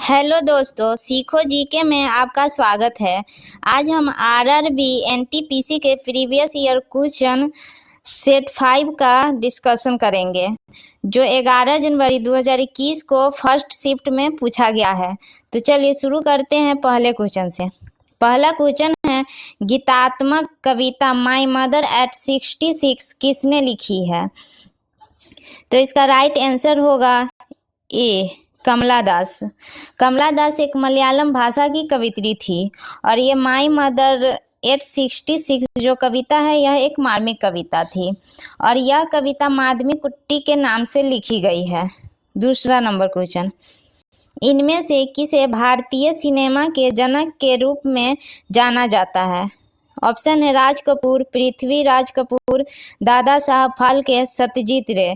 Hello दोस्तों, सीखो GK में आपका स्वागत है। आज हम आरआरबी एनटीपीसी के प्रीवियस ईयर क्वेश्चन सेट 5 का डिस्कशन करेंगे, जो 11 जनवरी 2021 को फर्स्ट शिफ्ट में पूछा गया है। तो चलिए शुरू करते हैं पहले क्वेश्चन से। पहला क्वेश्चन है, गीतात्मक कविता माई मदर एट 66 किसने लिखी है? तो इसका राइट आंसर होगा ए, कमला दास। कमला दास एक मलयालम भाषा की कवित्री थी और ये माई मदर एट 66 जो कविता है यह एक मार्मिक कविता थी और यह कविता माधवी कुट्टी के नाम से लिखी गई है। दूसरा नंबर क्वेश्चन, इनमें से किसे भारतीय सिनेमा के जनक के रूप में जाना जाता है? ऑप्शन है राज कपूर, पृथ्वीराज कपूर, दादा साहब फाल्के, सत्यजीत रे।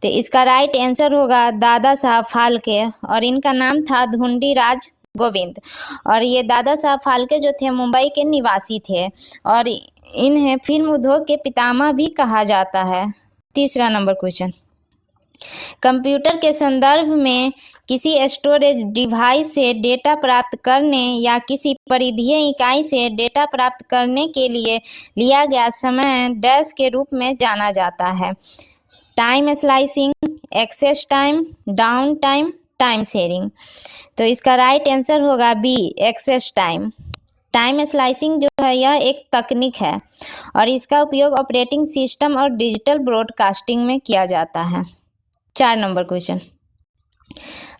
तो इसका राइट आंसर होगा दादा साहब फाल्के और इनका नाम था ढूंढीराज गोविंद। और ये दादा साहब फाल्के जो थे मुंबई के निवासी थे और इन्हें फिल्म उद्योग के पितामह भी कहा जाता है। तीसरा नंबर क्वेश्चन, कंप्यूटर के संदर्भ में किसी स्टोरेज डिवाइस से डेटा प्राप्त करने या किसी परिधीय इकाई से डेटा प्राप्त करने के लिए लिया गया समय डैश के रूप में जाना जाता है? Time slicing, access time, down time, time sharing. तो इसका राइट आंसर होगा B, access time. Time slicing जो है यह एक तकनीक है और इसका उपयोग ऑपरेटिंग सिस्टम और डिजिटल ब्रॉडकास्टिंग में किया जाता है। 4 नंबर क्वेश्चन,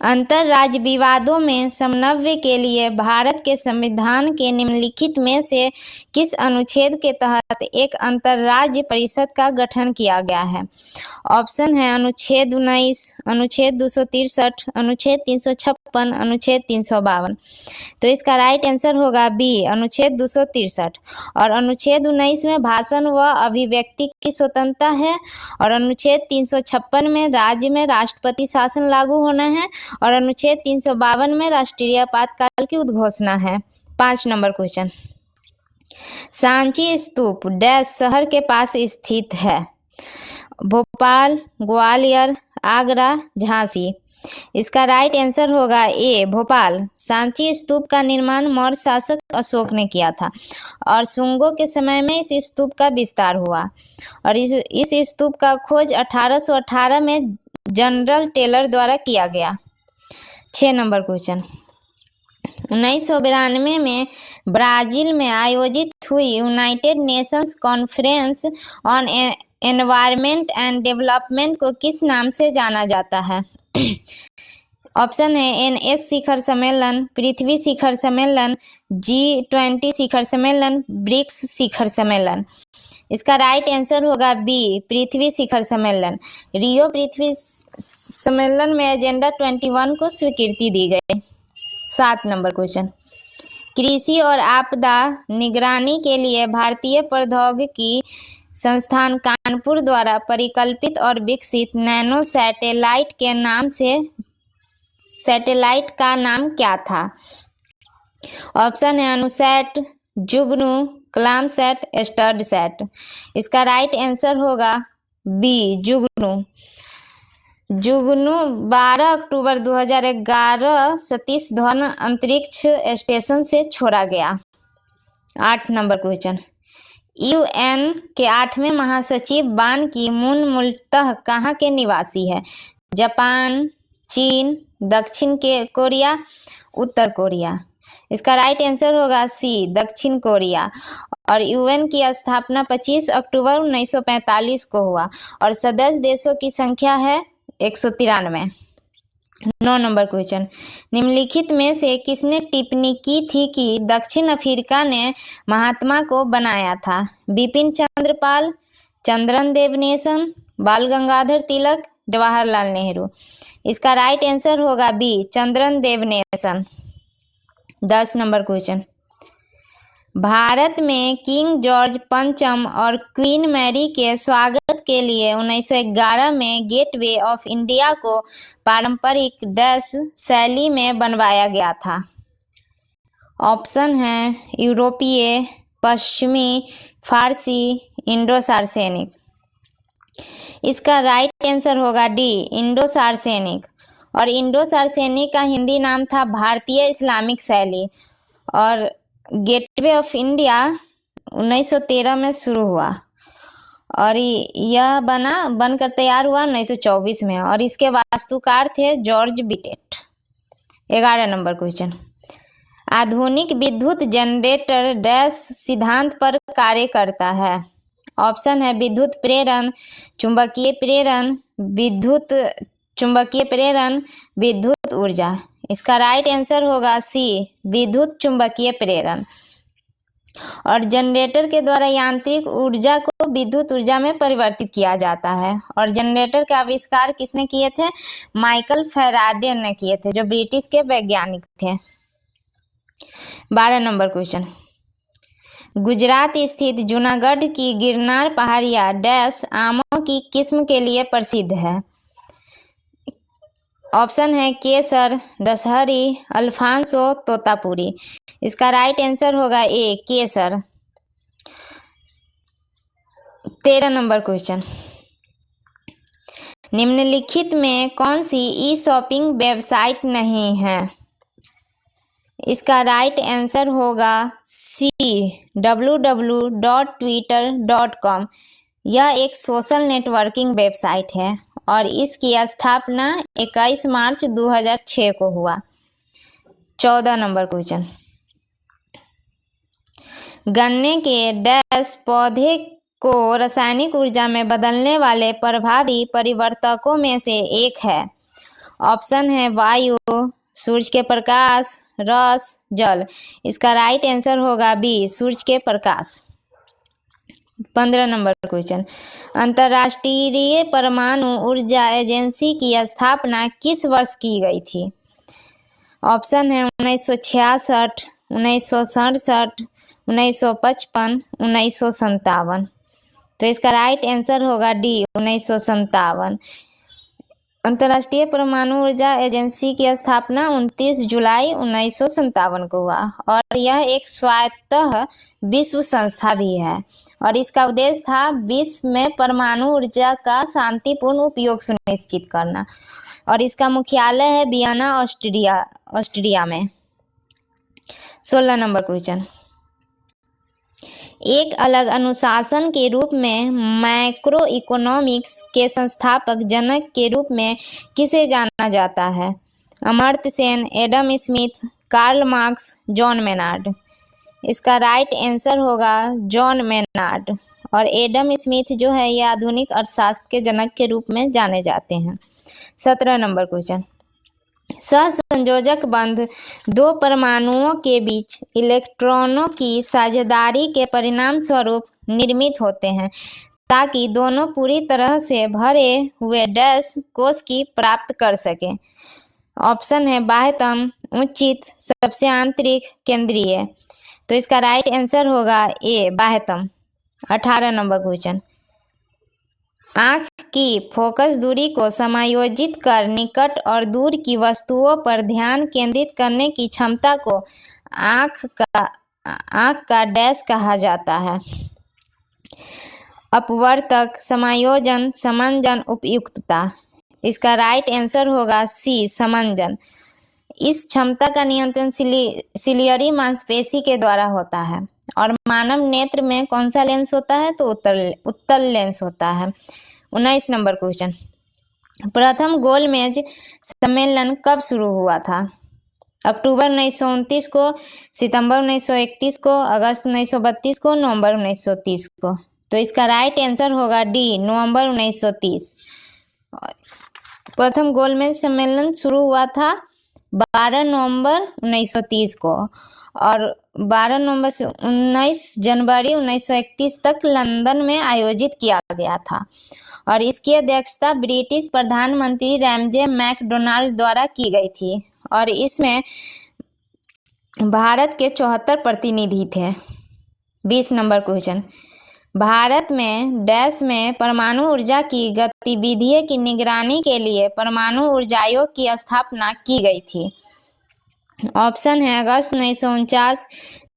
अंतर्राज्य विवादों में समन्वय के लिए भारत के संविधान के निम्नलिखित में से किस अनुच्छेद के तहत एक अंतर्राज्य परिषद का गठन किया गया है? ऑप्शन है अनुच्छेद 19, अनुच्छेद 263, अनुच्छेद 356, अनुच्छेद 352। तो इसका राइट आंसर होगा बी, अनुच्छेद 263। और अनुच्छेद 19 में भाषण व अभिव्यक्ति की स्वतंत्रता है और अनुच्छेद 356 में राज्य में राष्ट्रपति शासन लागू होना है और अनुच्छेद 352 में राष्ट्रीय आपातकाल की उद्घोषणा है। 5 नंबर क्वेश्चन, सांची स्तूप डैश शहर के पास स्थित है? भोपाल, ग्वालियर, आगरा, झांसी। इसका राइट आंसर होगा ए, भोपाल। सांची स्तूप का निर्माण मौर्य शासक अशोक ने किया था और शुंगों के समय में इस स्तूप का विस्तार हुआ और इस स्तूप का खोज 1818 में जनरल टेलर द्वारा किया गया। 6 नंबर क्वेश्चन, 1992 में ब्राजील में आयोजित हुई United Nations conference on environment and development को किस नाम से जाना जाता है? ऑप्शन है एनएस शिखर सम्मेलन, पृथ्वी शिखर सम्मेलन, G20 शिखर सम्मेलन, ब्रिक्स शिखर सम्मेलन। इसका राइट आंसर होगा बी, पृथ्वी शिखर सम्मेलन। रियो पृथ्वी सम्मेलन में एजेंडा 21 को स्वीकृति दी गई। 7 नंबर क्वेश्चन, कृषि और आपदा निगरानी के लिए भारतीय प्रौद्योगिकी संस्थान कानपुर द्वारा परिकल्पित और विकसित नैनो सैटेलाइट के नाम से सैटेलाइट का नाम क्या था? ऑप्शन है अनुसैट, जुगनू, कलामसैट, स्टडसैट। इसका राइट आंसर होगा बी, जुगनू। जुगनू 12 अक्टूबर 2011 सतीश धवन अंतरिक्ष स्टेशन से छोड़ा गया। 8 नंबर क्वेश्चन, यूएन के 8वें महासचिव बान की मून मूलतः कहाँ के निवासी है? जापान, चीन, दक्षिण कोरिया, उत्तर कोरिया। इसका राइट आंसर होगा सी, दक्षिण कोरिया। और यूएन की स्थापना 25 अक्टूबर 1945 को हुआ और सदस्य देशों की संख्या है 193। 9 नंबर क्वेश्चन, निम्नलिखित में से किसने टिप्पणी की थी कि दक्षिण अफ्रीका ने महात्मा को बनाया था? बिपिन चंद्र पाल, चंद्रन देवनेशन, बाल गंगाधर तिलक, जवाहरलाल नेहरू। इसका राइट आंसर होगा B, Chandran Devanesan. 10 number question, भारत में किंग जॉर्ज पंचम और क्वीन मैरी के स्वागत के लिए 1911 में गेटवे ऑफ इंडिया को पारंपरिक डैश शैली में बनवाया गया था? ऑप्शन है यूरोपीय, पश्चिमी, फारसी, इंडो सार्सेनिक। इसका राइट आंसर होगा डी, इंडो सार्सेनिक। और इंडो सरसेनी का हिंदी नाम था भारतीय इस्लामिक शैली। और गेटवे ऑफ इंडिया 1913 में शुरू हुआ और यह बनकर तैयार हुआ 1924 में और इसके वास्तुकार थे जॉर्ज बिटेट। 11 नंबर क्वेश्चन, आधुनिक विद्युत जनरेटर डैश सिद्धांत पर कार्य करता है। ऑप्शन है विद्युत प्रेरण, चुंबकीय प्रेरण, विद्युत चुंबकीय प्रेरण, विद्युत ऊर्जा। इसका राइट आंसर होगा सी, विद्युत चुंबकीय प्रेरण। और जनरेटर के द्वारा यांत्रिक ऊर्जा को विद्युत ऊर्जा में परिवर्तित किया जाता है। और जनरेटर का आविष्कार किसने किए थे? माइकल फैराडे ने किए थे, जो ब्रिटिश के वैज्ञानिक थे। 12 नंबर क्वेश्चन, गुजरात स्थित जूनागढ़ की गिरनार पहाड़ियाँ डैश आमों की किस्म के लिए प्रसिद्ध है। ऑप्शन है केसर, दशहरी, अल्फांसो, तोतापुरी। इसका राइट आंसर होगा ए, केसर। 13 नंबर क्वेश्चन, निम्नलिखित में कौन सी ई शॉपिंग वेबसाइट नहीं है? इसका राइट आंसर होगा सी, www.twitter.com। यह एक सोशल नेटवर्किंग वेबसाइट है और इसकी स्थापना 21 मार्च 2006 को हुआ। 14 नंबर क्वेश्चन, गन्ने के डैश पौधे को रासायनिक ऊर्जा में बदलने वाले प्रभावी परिवर्तकों में से एक है। ऑप्शन है वायु, सूर्य के प्रकाश, रस, जल। इसका राइट आंसर होगा बी, सूर्य के प्रकाश। 15 नंबर क्वेश्चन, अंतर्राष्ट्रीय परमाणु ऊर्जा एजेंसी की स्थापना किस वर्ष की गई थी? ऑप्शन है 1966, 1967, 1955, 1957। तो इसका राइट आंसर होगा डी, 1957। अंतर्राष्ट्रीय परमाणु ऊर्जा एजेंसी की स्थापना 29 जुलाई 1957 को हुआ और यह एक स्वायत्त विश्व संस्था भी है और इसका उद्देश्य था विश्व में परमाणु ऊर्जा का शांतिपूर्ण उपयोग सुनिश्चित करना और इसका मुख्यालय है वियना, ऑस्ट्रिया में। 16 नंबर क्वेश्चन, एक अलग अनुशासन के रूप में मैक्रो इकोनॉमिक्स के संस्थापक जनक के रूप में किसे जाना जाता है? Amartya Sen, Adam Smith, Karl Marx, John Maynard. इसका राइट आंसर होगा जॉन मेनार्ड। और एडम स्मिथ जो है ये आधुनिक अर्थशास्त्र के जनक के रूप में जाने जाते हैं। 17 नंबर क्वेश्चन, सहसंयोजक बंध दो परमाणुओं के बीच इलेक्ट्रॉनों की साझेदारी के परिणाम स्वरूप निर्मित होते हैं ताकि दोनों पूरी तरह से भरे हुए डैश कोश की प्राप्त कर सकें। ऑप्शन है बाह्यतम, उच्चित, सबसे आंतरिक, केंद्रीय। तो इसका राइट आंसर होगा ए, बाह्यतम। 18 नंबर क्वेश्चन, आँख की फोकस दूरी को समायोजित कर निकट और दूर की वस्तुओं पर ध्यान केंद्रित करने की क्षमता को आँख का डैश कहा जाता है। अपवर्तक, समायोजन, समंजन, उपयुक्तता। इसका राइट आंसर होगा सी, समंजन। इस क्षमता का नियंत्रण सिलियरी मांसपेशी के द्वारा होता है। और मानव नेत्र में कौन सा लेंस होता है? तो उत्तल लेंस होता है। 19 नंबर क्वेश्चन, प्रथम गोलमेज सम्मेलन कब शुरू हुआ था? अक्टूबर 1929 को, सितंबर 1931 को, अगस्त 1932 को, नवंबर 1930 को। तो इसका राइट आंसर होगा डी, नवंबर 1930। प्रथम गोलमेज सम्मेलन शुरू हुआ था 12 नवंबर 1930 को और 12 नवंबर से 19 जनवरी 1931 तक लंदन में आयोजित किया गया था और इसकी अध्यक्षता ब्रिटिश प्रधानमंत्री रैमजे मैकडोनाल्ड द्वारा की गई थी और इसमें भारत के 74 प्रतिनिधि थे। 20 नंबर क्वेश्चन, भारत में डैश में परमाणु ऊर्जा की गतिविधि की निगरानी के लिए परमाणु ऊर्जा आयोग की स्थापना की गई थी। ऑप्शन है अगस्त 1949,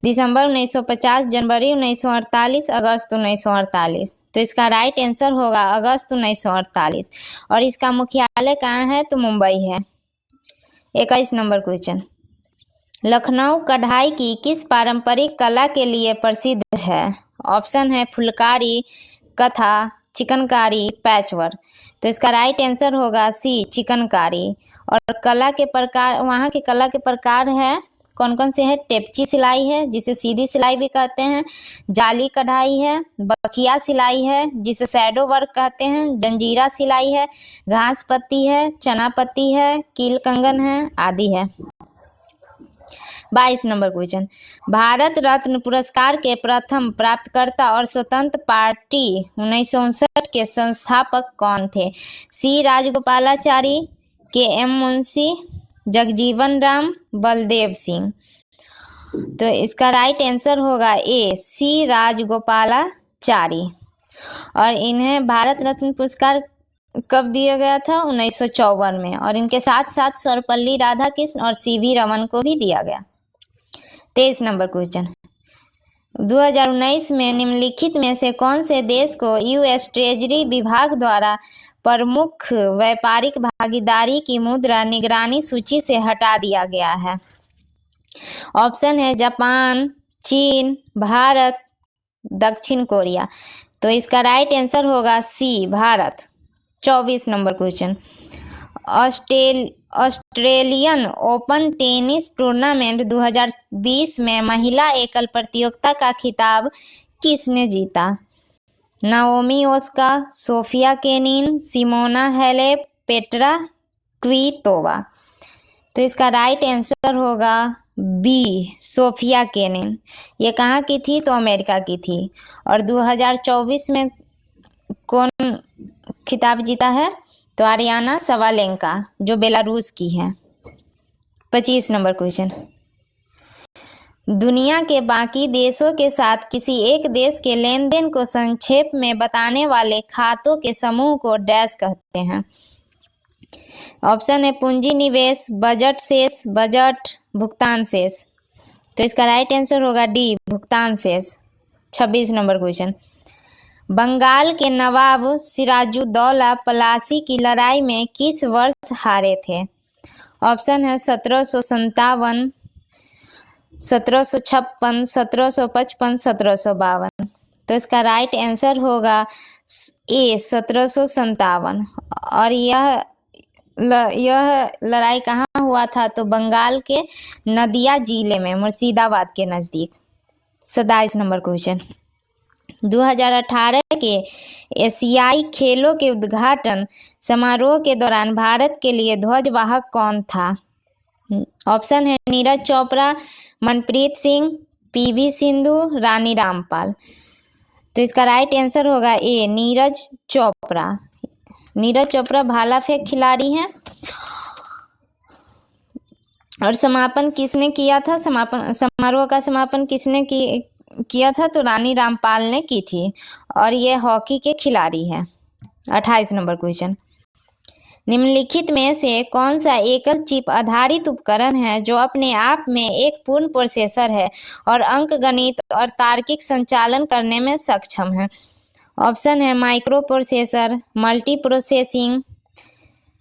दिसंबर 1950, जनवरी 1948, अगस्त 1948। तो इसका राइट आंसर होगा अगस्त 1948 और इसका मुख्यालय कहाँ है? तो मुंबई है। 21 नंबर क्वेश्चन, लखनऊ कढ़ाई की किस पारंपरिक कला के लिए प्रसिद्ध है? ऑप्शन है फुलकारी, कथा, चिकनकारी, पैचवर्क। तो इसका राइट आंसर होगा सी, चिकनकारी। और कला के प्रकार, वहाँ के कला के प्रकार है कौन कौन से हैं? टेपची सिलाई है जिसे सीधी सिलाई भी कहते हैं, जाली कढ़ाई है, बखिया सिलाई है जिसे शैडो वर्क कहते हैं, जंजीरा सिलाई है, घास पत्ती है, चना पत्ती है, कील कंगन है, आदि है। 22 नंबर क्वेश्चन, भारत रत्न पुरस्कार के प्रथम प्राप्तकर्ता और स्वतंत्र पार्टी 1959 के संस्थापक कौन थे? सी राजगोपालाचारी, के एम मुंशी, जगजीवन राम, बलदेव सिंह। तो इसका राइट आंसर होगा ए, सी राजगोपालाचारी। और इन्हें भारत रत्न पुरस्कार कब दिया गया था? 1954 में। और इनके साथ साथ सर्वपल्ली राधाकृष्ण और सीवी रमन को भी दिया गया। 23 नंबर क्वेश्चन, 2019 में निम्नलिखित में से कौन से देश को यूएस ट्रेजरी विभाग द्वारा प्रमुख व्यापारिक भागीदारी की मुद्रा निगरानी सूची से हटा दिया गया है? ऑप्शन है जापान, चीन, भारत, दक्षिण कोरिया। तो इसका राइट आंसर होगा C, Bharat. 24 number question, Australian Open tennis tournament 2020 में महिला एकल प्रतियोगिता का खिताब किसने जीता? Naomi Osaka, Sofia Kenin, Simona Halep, Petra Kvitova. तो इसका राइट आंसर होगा बी, सोफिया केनिन। ये कहाँ की थी? तो अमेरिका की थी। और 2024 में कौन खिताब जीता है? तो आरियाना सवालेंका, जो बेलारूस की है। 25 नंबर क्वेश्चन, दुनिया के बाकी देशों के साथ किसी एक देश के लेन देन को संक्षेप में बताने वाले खातों के समूह को डैश कहते हैं? ऑप्शन है पूंजी निवेश, बजट शेष, बजट, भुगतान शेष। तो इसका राइट आंसर होगा डी, भुगतान शेष। 26 नंबर क्वेश्चन, बंगाल के नवाब सिराजुद्दौला पलासी की लड़ाई में किस वर्ष हारे थे? ऑप्शन है 1757, 1756, 1755, 1752। तो इसका राइट आंसर होगा ए, 1757। और यह लड़ाई कहाँ हुआ था? तो बंगाल के नदिया जिले में, मुर्शिदाबाद के नज़दीक। 27 नंबर क्वेश्चन, 2018 के एशियाई खेलों के उद्घाटन समारोह के दौरान भारत के लिए ध्वजवाहक कौन था? ऑप्शन है नीरज चोपड़ा, मनप्रीत सिंह, पीवी सिंधु, रानी रामपाल। तो इसका राइट आंसर होगा ए, नीरज चोपड़ा। नीरज चोपड़ा भाला फेंक खिलाड़ी हैं। और समापन किसने किया था? समारोह का समापन किसने किया था? तो रानी रामपाल ने की थी। और ये हॉकी के खिलाड़ी हैं। 28 नंबर क्वेश्चन, निम्नलिखित में से कौन सा एकल चिप आधारित उपकरण है जो अपने आप में एक पूर्ण प्रोसेसर है और अंकगणित और तार्किक संचालन करने में सक्षम है? ऑप्शन है micro processor, multi processing,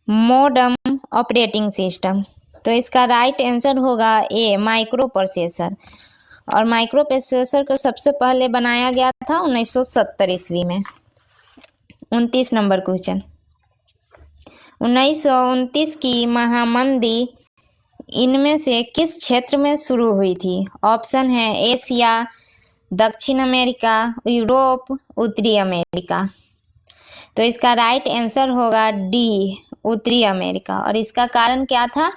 modem, operating system. तो इसका राइट आंसर होगा ए, माइक्रो प्रोसेसर। और माइक्रो प्रोसेसर को सबसे पहले बनाया गया था 1970 ईस्वी में। 29 नंबर क्वेश्चन, 1929 की महामंदी इनमें से किस क्षेत्र में शुरू हुई थी? ऑप्शन है एशिया, दक्षिण अमेरिका, यूरोप, उत्तरी अमेरिका। तो इसका राइट आंसर होगा डी, उत्तरी अमेरिका। और इसका कारण क्या था?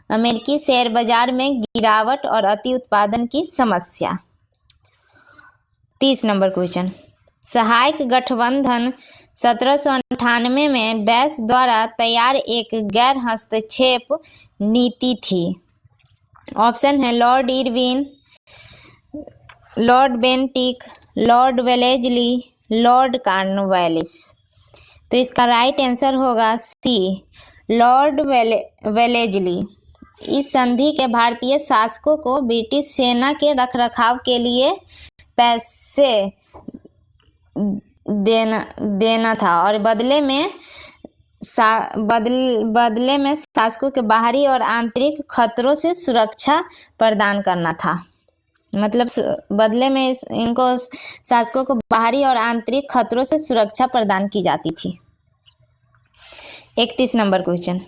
अमेरिकी शेयर बाजार में गिरावट और अति उत्पादन की समस्या। 30 नंबर क्वेश्चन, सहायक गठबंधन 1798 में डैश द्वारा तैयार एक गैर हस्तक्षेप नीति थी? ऑप्शन है Lord Irwin, Lord Bentinck, Lord Wellesley, Lord Cornwallis. तो इसका राइट आंसर होगा सी, लॉर्ड वेलेजली। इस संधि के भारतीय शासकों को ब्रिटिश सेना के रखरखाव के लिए पैसे देना था और बदले में बदले में शासकों के बाहरी और आंतरिक खतरों से सुरक्षा प्रदान करना था। मतलब बदले में इनको शासकों को बाहरी और आंतरिक खतरों से सुरक्षा प्रदान की जाती थी। 31 नंबर क्वेश्चन,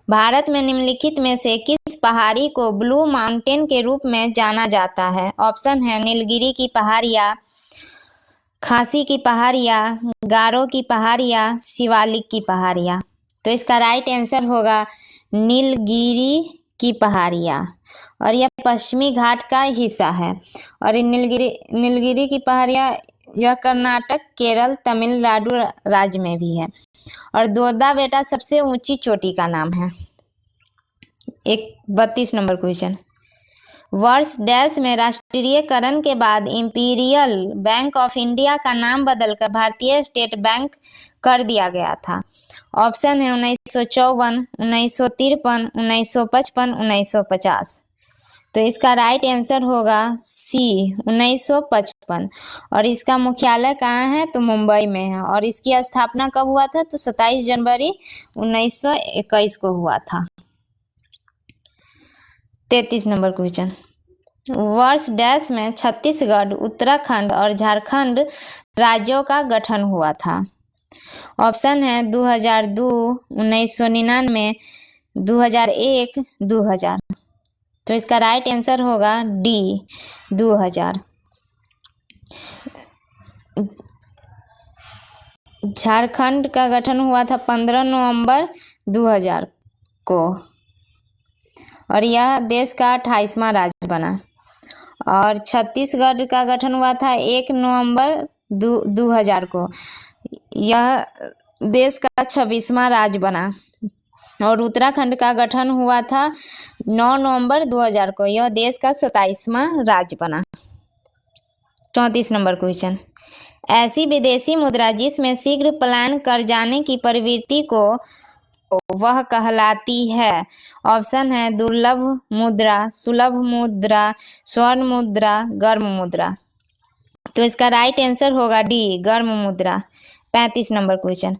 भारत में निम्नलिखित में से किस पहाड़ी को ब्लू माउंटेन के रूप में जाना जाता है? ऑप्शन है नीलगिरी की पहाड़ियाँ, खासी की पहाड़ियाँ, गारो की पहाड़ियाँ, शिवालिक की पहाड़ियाँ। तो इसका राइट आंसर होगा नीलगिरी की पहाड़ियाँ, और यह पश्चिमी घाट का हिस्सा है। और नीलगिरी की पहाड़ियाँ यह कर्नाटक, केरल, तमिलनाडु राज्य में भी है। और दोरदा बेटा सबसे ऊंची चोटी का नाम है। 32 नंबर क्वेश्चन, वर्ष डैश में राष्ट्रीयकरण के बाद इंपीरियल बैंक ऑफ इंडिया का नाम बदलकर भारतीय स्टेट बैंक कर दिया गया था। ऑप्शन है 1954, 1953, 1955, 1950। तो इसका राइट आंसर होगा सी 1955। और इसका मुख्यालय कहाँ है? तो मुंबई में है। और इसकी स्थापना कब हुआ था? तो 27 जनवरी 1921 को हुआ था। 33 नंबर क्वेश्चन, वर्ष डैश में छत्तीसगढ़, उत्तराखंड और झारखंड राज्यों का गठन हुआ था। ऑप्शन है 2002, 1999, 2001, 2000। तो इसका राइट आंसर होगा डी 2000। झारखंड का गठन हुआ था 15 नवंबर 2000 को, और यह देश का 28वां राज्य बना। और छत्तीसगढ़ का गठन हुआ था 1 नवंबर 2000 को, यह देश का 26वां राज्य बना। और उत्तराखंड का गठन हुआ था 9 नवंबर 2000 को, यह देश का 27वां राज्य बना। 34 नंबर क्वेश्चन, ऐसी विदेशी मुद्रा जिसमें शीघ्र पलायन कर जाने की प्रवृत्ति को वह कहलाती है। ऑप्शन है दुर्लभ मुद्रा, सुलभ मुद्रा, स्वर्ण मुद्रा, गर्म मुद्रा। तो इसका राइट आंसर होगा डी गर्म मुद्रा। 35 नंबर क्वेश्चन,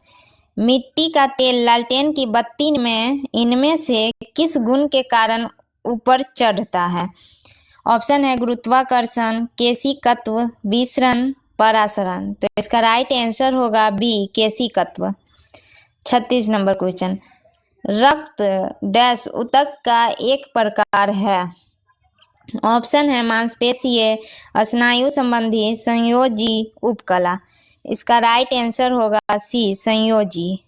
मिट्टी का तेल लालटेन की बत्ती में इनमें से किस गुण के कारण ऊपर चढ़ता है? ऑप्शन है गुरुत्वाकर्षण, केशिकत्व, विसरण, परासरण। तो इसका राइट आंसर होगा बी केशिकत्व। 36 नंबर क्वेश्चन, रक्त डैश ऊतक का एक प्रकार है। ऑप्शन है मांसपेशीय, स्नायु संबंधी, संयोजी, उपकला। इसका राइट आंसर होगा सी संयोजी।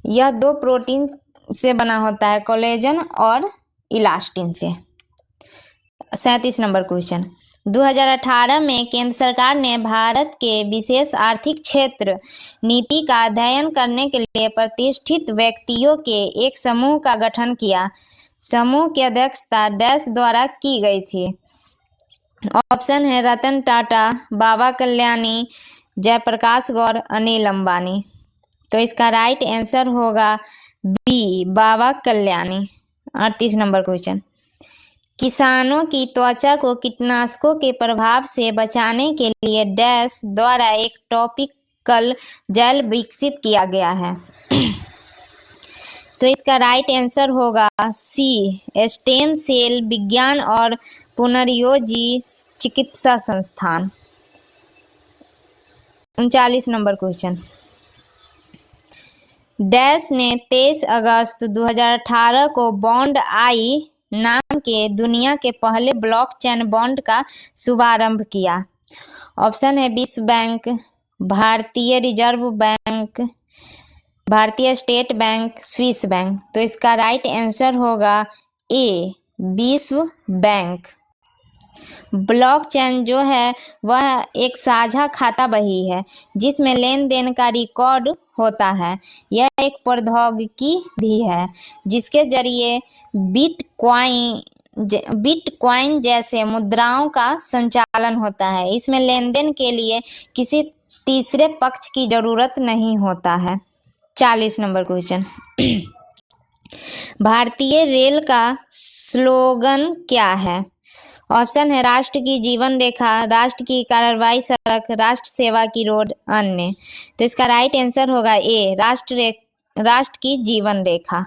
यह 2 प्रोटीन से बना होता है, कोलेजन और इलास्टिन से। 37 नंबर क्वेश्चन, 2018 में केंद्र सरकार ने भारत के विशेष आर्थिक क्षेत्र नीति का अध्ययन करने के लिए प्रतिष्ठित व्यक्तियों के एक समूह का गठन किया। समूह की अध्यक्षता डैश द्वारा की गई थी। ऑप्शन है रतन टाटा, बाबा कल्याणी, जयप्रकाश गौर, अनिल अंबानी। तो इसका राइट आंसर होगा B Baba Kalyani. 38 number question, किसानों की त्वचा को कीटनाशकों के प्रभाव से बचाने के लिए डैश द्वारा एक टॉपिकल जेल विकसित किया गया है। तो इसका राइट आंसर होगा सी स्टेम सेल विज्ञान और पुनर्योजी चिकित्सा संस्थान। 39 नंबर क्वेश्चन, डैश ने 23 अगस्त 2018 को बॉन्ड आई नाम के दुनिया के पहले ब्लॉकचेन बॉन्ड का शुभारंभ किया। ऑप्शन है विश्व बैंक, भारतीय रिजर्व बैंक, भारतीय स्टेट बैंक, स्विस बैंक। तो इसका राइट आंसर होगा ए विश्व बैंक। ब्लॉकचेन जो है वह एक साझा खाता बही है जिसमें लेन देन का रिकॉर्ड होता है। यह एक प्रौद्योगिकी भी है जिसके जरिए बिटकॉइन जैसे मुद्राओं का संचालन होता है। इसमें लेन देन के लिए किसी तीसरे पक्ष की जरूरत नहीं होता है। 40 नंबर क्वेश्चन, भारतीय रेल का स्लोगन क्या है? ऑप्शन है राष्ट्र की जीवन रेखा, राष्ट्र की कार्रवाई सड़क, राष्ट्र सेवा की रोड, अन्य। तो इसका राइट आंसर होगा ए राष्ट्र की जीवन रेखा।